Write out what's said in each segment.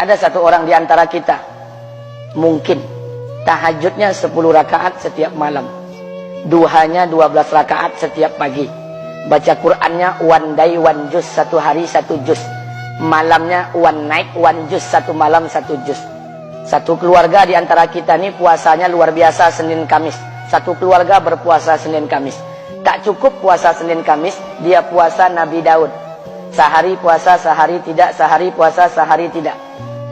Ada satu orang di antara kita, mungkin tahajudnya 10 rakaat setiap malam, duhanya 12 rakaat setiap pagi, baca Qur'annya one day one juz, satu hari satu juz, malamnya one night one juz, satu malam satu juz. Satu keluarga di antara kita ini puasanya luar biasa Senin Kamis. Satu keluarga berpuasa Senin Kamis. Tak cukup puasa Senin Kamis, dia puasa Nabi Daud. Sehari puasa, sehari tidak, sehari puasa, sehari tidak.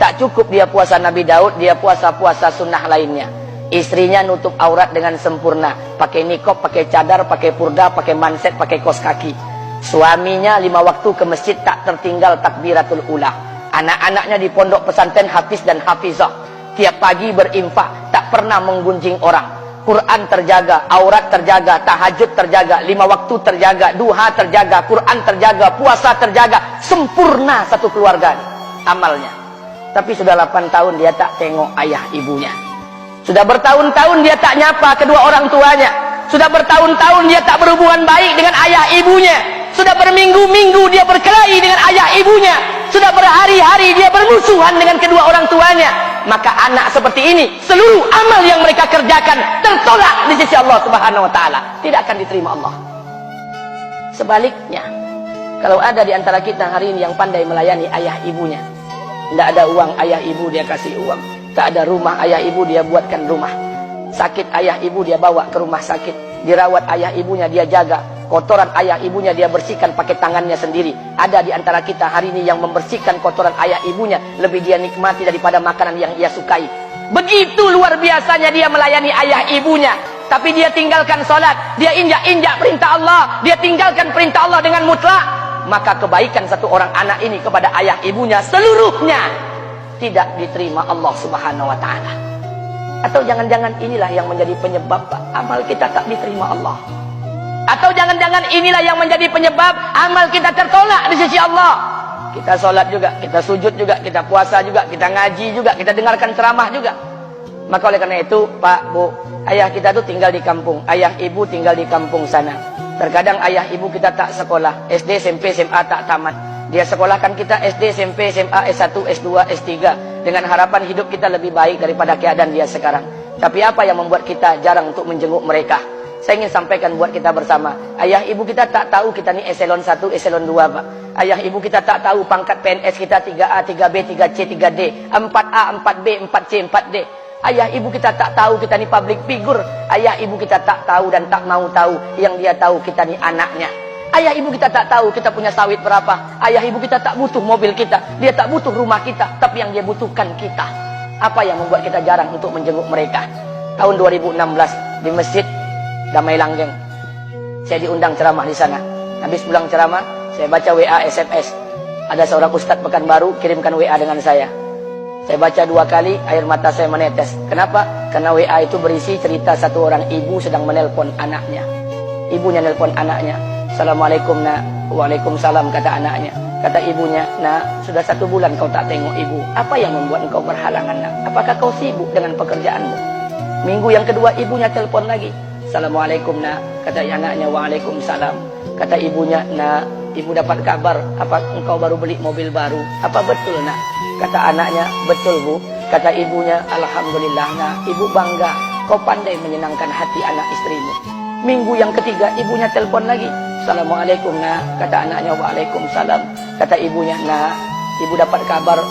Tak cukup dia puasa Nabi Daud, dia puasa-puasa sunnah lainnya. Istrinya nutup aurat dengan sempurna, pakai nikob, pakai cadar, pakai purda, pakai manset, pakai kos kaki. Suaminya 5 waktu ke masjid tak tertinggal takbiratul ula. Anak-anaknya di pondok pesantren hafiz dan hafizah. Tiap pagi berinfak, tak pernah menggunjing orang. Quran terjaga, aurat terjaga, tahajud terjaga, 5 waktu terjaga, duha terjaga, Quran terjaga, puasa terjaga. Sempurna satu keluarga amalnya. Tapi sudah 8 tahun dia tak tengok ayah ibunya. Sudah bertahun-tahun dia tak nyapa kedua orang tuanya. Sudah bertahun-tahun dia tak berhubungan baik dengan ayah ibunya. Sudah berminggu-minggu dia berkelahi dengan ayah ibunya. Sudah berhari-hari dia bermusuhan dengan kedua orang tuanya. Maka anak seperti ini, seluruh amal yang mereka kerjakan tertolak di sisi Allah Subhanahu wa taala, tidak akan diterima Allah. Sebaliknya, kalau ada di antara kita hari ini yang pandai melayani ayah ibunya, tidak ada uang ayah ibu dia kasih uang, tak ada rumah ayah ibu dia buatkan rumah, sakit ayah ibu dia bawa ke rumah sakit, dirawat ayah ibunya dia jaga, kotoran ayah ibunya dia bersihkan pakai tangannya sendiri. Ada di antara kita hari ini yang membersihkan kotoran ayah ibunya lebih dia nikmati daripada makanan yang ia sukai. Begitu luar biasanya dia melayani ayah ibunya. Tapi dia tinggalkan sholat, dia injak-injak perintah Allah, dia tinggalkan perintah Allah dengan mutlak. Maka kebaikan satu orang anak ini kepada ayah ibunya seluruhnya tidak diterima Allah Subhanahu wa taala. Atau jangan-jangan inilah yang menjadi penyebab amal kita tak diterima Allah. Atau jangan-jangan inilah yang menjadi penyebab amal kita tertolak di sisi Allah. Kita sholat juga, kita sujud juga, kita puasa juga, kita ngaji juga, kita dengarkan ceramah juga. Maka oleh karena itu, Pak, Bu, ayah kita tuh tinggal di kampung, ayah ibu tinggal di kampung sana. Terkadang ayah ibu kita tak sekolah, SD, SMP, SMA tak tamat. Dia sekolahkan kita SD, SMP, SMA, S1, S2, S3 dengan harapan hidup kita lebih baik daripada keadaan dia sekarang. Tapi apa yang membuat kita jarang untuk menjenguk mereka? Saya ingin sampaikan buat kita bersama. Ayah ibu kita tak tahu kita ni eselon 1, eselon 2, Pak. Ayah ibu kita tak tahu pangkat PNS kita 3A, 3B, 3C, 3D, 4A, 4B, 4C, 4D. Ayah ibu kita tak tahu kita ni public figure. Ayah ibu kita tak tahu dan tak mau tahu. Yang dia tahu kita ni anaknya. Ayah ibu kita tak tahu kita punya sawit berapa. Ayah ibu kita tak butuh mobil kita. Dia tak butuh rumah kita. Tapi yang dia butuhkan kita. Apa yang membuat kita jarang untuk menjenguk mereka? Tahun 2016 di Masjid Damai Langgeng, saya diundang ceramah di sana. Habis pulang ceramah, saya baca WA SMS. Ada seorang ustadz Pekanbaru kirimkan WA dengan saya. Saya baca 2 kali, air mata saya menetes. Kenapa? Karena WA itu berisi cerita satu orang ibu sedang menelpon anaknya. Ibunya nelpon anaknya. Assalamualaikum nak. Waalaikumsalam, kata anaknya. Kata ibunya, nak, sudah 1 bulan kau tak tengok ibu. Apa yang membuat engkau berhalangan, nak? Apakah kau sibuk dengan pekerjaanmu? Minggu yang kedua ibunya telepon lagi. Assalamualaikum nak, kata anaknya. Waalaikumsalam. Kata ibunya, nak, ibu dapat kabar apa engkau baru beli mobil baru. Apa betul nak? Kata anaknya, betul bu. Kata ibunya, alhamdulillah nak, ibu bangga kau pandai menyenangkan hati anak istrimu. Minggu yang ketiga ibunya telepon lagi. Assalamualaikum nak, kata anaknya. Waalaikumsalam. Kata ibunya, nak, ibu dapat kabar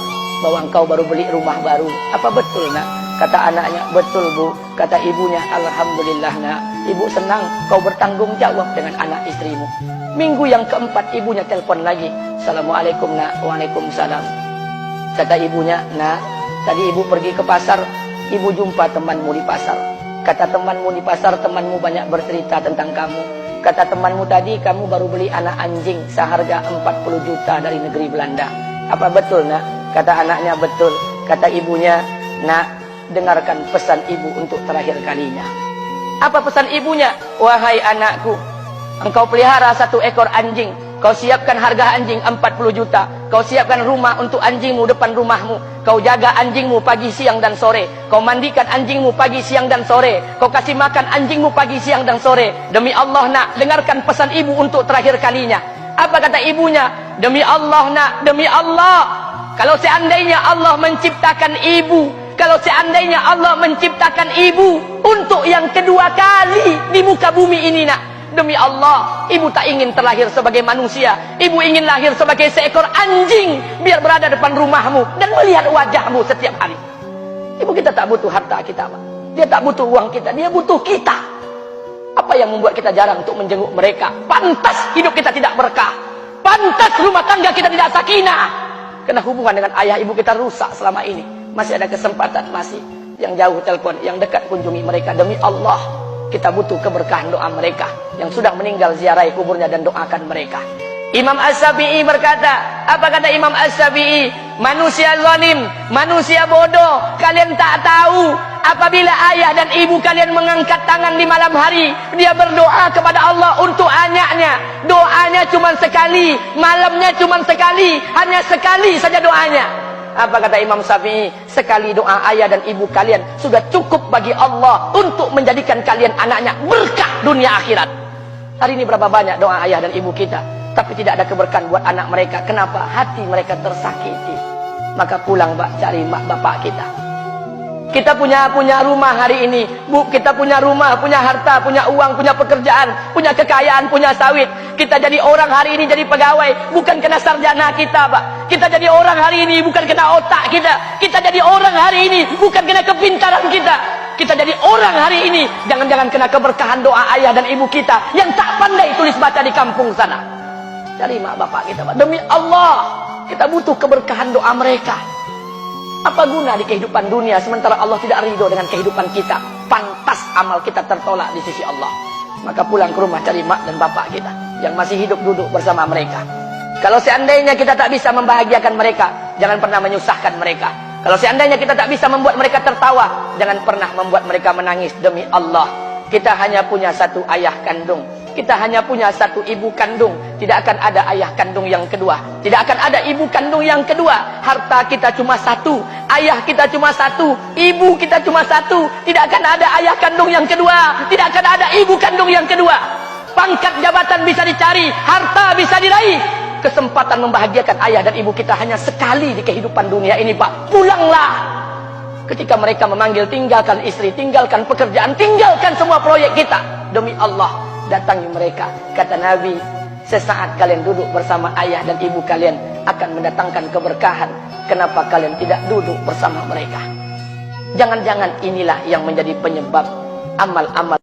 bahwa engkau baru beli rumah baru. Apa betul nak? Kata anaknya, betul bu. Kata ibunya, alhamdulillah nak, ibu senang kau bertanggung jawab dengan anak istrimu. Minggu yang keempat ibunya telepon lagi. Assalamualaikum nak. Waalaikumsalam. Kata ibunya, nak, tadi ibu pergi ke pasar, ibu jumpa temanmu di pasar. Kata temanmu di pasar, temanmu banyak bercerita tentang kamu. Kata temanmu tadi, kamu baru beli anak anjing seharga 40 juta dari negeri Belanda. Apa betul nak? Kata anaknya, betul. Kata ibunya, nak, dengarkan pesan ibu untuk terakhir kalinya. Apa pesan ibunya? Wahai anakku, engkau pelihara 1 ekor anjing. Kau siapkan harga anjing 40 juta. Kau siapkan rumah untuk anjingmu depan rumahmu. Kau jaga anjingmu pagi, siang, dan sore. Kau mandikan anjingmu pagi, siang, dan sore. Kau kasih makan anjingmu pagi, siang, dan sore. Demi Allah nak, dengarkan pesan ibu untuk terakhir kalinya. Apa kata ibunya? Demi Allah nak, demi Allah, Kalau seandainya Allah menciptakan ibu, kalau seandainya Allah menciptakan ibu untuk yang kedua kali di muka bumi ini nak, demi Allah, ibu tak ingin terlahir sebagai manusia. Ibu ingin lahir sebagai seekor anjing, biar berada depan rumahmu dan melihat wajahmu setiap hari. Ibu kita tak butuh harta kita, Pak. Dia tak butuh uang kita, dia butuh kita. Apa yang membuat kita jarang untuk menjenguk mereka? Pantas hidup kita tidak berkah. Pantas rumah tangga kita tidak sakinah. Karena hubungan dengan ayah ibu kita rusak selama ini. Masih ada kesempatan, masih yang jauh telepon, yang dekat kunjungi mereka. Demi Allah, kita butuh keberkahan doa mereka. Yang sudah meninggal, ziarahi kuburnya dan doakan mereka. Imam As-Syafi'i berkata, apa kata Imam As-Syafi'i? Manusia zalim, manusia bodoh, kalian tak tahu apabila ayah dan ibu kalian mengangkat tangan di malam hari, dia berdoa kepada Allah untuk anaknya. Doanya cuma sekali, malamnya cuma sekali, hanya sekali saja doanya. Apa kata Imam Syafi'i? Sekali doa ayah dan ibu kalian sudah cukup bagi Allah untuk menjadikan kalian anaknya berkah dunia akhirat. Hari ini berapa banyak doa ayah dan ibu kita, tapi tidak ada keberkahan buat anak mereka. Kenapa? Hati mereka tersakiti. Maka pulang, Pak, cari mak bapak kita. Kita punya rumah hari ini, Bu, kita punya rumah, punya harta, punya uang, punya pekerjaan, punya kekayaan, punya sawit. Kita jadi orang hari ini jadi pegawai bukan kena sarjana kita, Pak. Kita jadi orang hari ini bukan kena otak kita. Kita jadi orang hari ini bukan kena kepintaran kita. Kita jadi orang hari ini jangan-jangan kena keberkahan doa ayah dan ibu kita yang tak pandai tulis baca di kampung sana. Cari mak bapak kita, Pak. Demi Allah, kita butuh keberkahan doa mereka. Apa guna di kehidupan dunia sementara Allah tidak ridho dengan kehidupan kita? Pantas amal kita tertolak di sisi Allah. Maka pulang ke rumah cari mak dan bapak kita yang masih hidup, duduk bersama mereka. Kalau seandainya kita tak bisa membahagiakan mereka, jangan pernah menyusahkan mereka. Kalau seandainya kita tak bisa membuat mereka tertawa, jangan pernah membuat mereka menangis. Demi Allah, kita hanya punya satu ayah kandung, kita hanya punya satu ibu kandung. Tidak akan ada ayah kandung yang kedua, tidak akan ada ibu kandung yang kedua. Harta kita cuma satu, ayah kita cuma satu, ibu kita cuma satu. Tidak akan ada ayah kandung yang kedua, tidak akan ada ibu kandung yang kedua. Pangkat jabatan bisa dicari, harta bisa diraih. Kesempatan membahagiakan ayah dan ibu kita hanya sekali di kehidupan dunia ini, Pak. Pulanglah. Ketika mereka memanggil, tinggalkan istri, tinggalkan pekerjaan, tinggalkan semua proyek kita. Demi Allah, datangi mereka. Kata Nabi, sesaat kalian duduk bersama ayah dan ibu kalian akan mendatangkan keberkahan. Kenapa kalian tidak duduk bersama mereka? Jangan-jangan inilah yang menjadi penyebab amal-amal